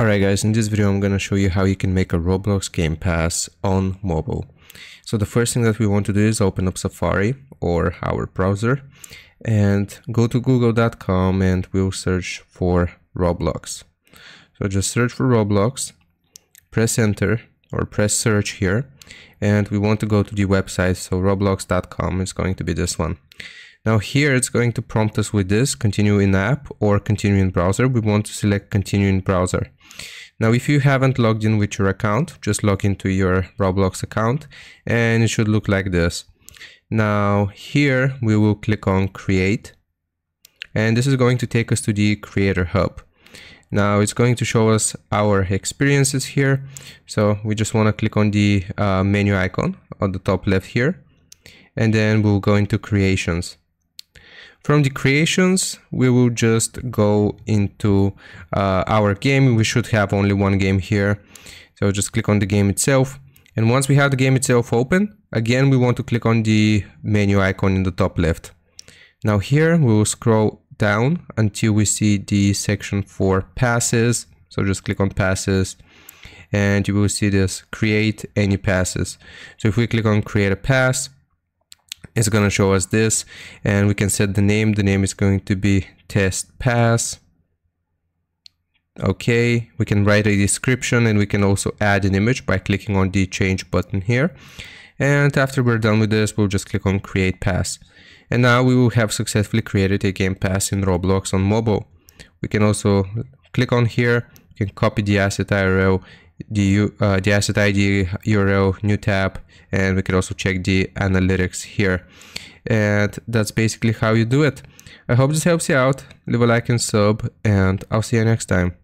Alright guys, in this video I'm gonna show you how you can make a Roblox Game Pass on mobile. So the first thing that we want to do is open up Safari or our browser and go to google.com and we'll search for Roblox. So just search for Roblox, press enter or press search here, and we want to go to the website, so roblox.com is going to be this one. Now here it's going to prompt us with this, continue in app or continue in browser. We want to select continue in browser. Now if you haven't logged in with your account, just log into your Roblox account and it should look like this. Now here we will click on create and this is going to take us to the Creator Hub. Now it's going to show us our experiences here. So we just want to click on the menu icon on the top left here and then we'll go into creations. From the creations, we will just go into our game. We should have only one game here. So just click on the game itself. And once we have the game itself open, again, we want to click on the menu icon in the top left. Now here, we will scroll down until we see the section for passes. So just click on passes and you will see this create any passes. So if we click on create a pass, it's going to show us this and we can set the name. The name is going to be test pass. Okay, we can write a description and we can also add an image by clicking on the change button here. And after we're done with this, we'll just click on create pass. And now we will have successfully created a game pass in Roblox on mobile. We can also click on here, you can copy the asset URL, the asset ID URL, new tab, and we can also check the analytics here. And that's basically how you do it. I hope this helps you out. Leave a like and sub, and I'll see you next time.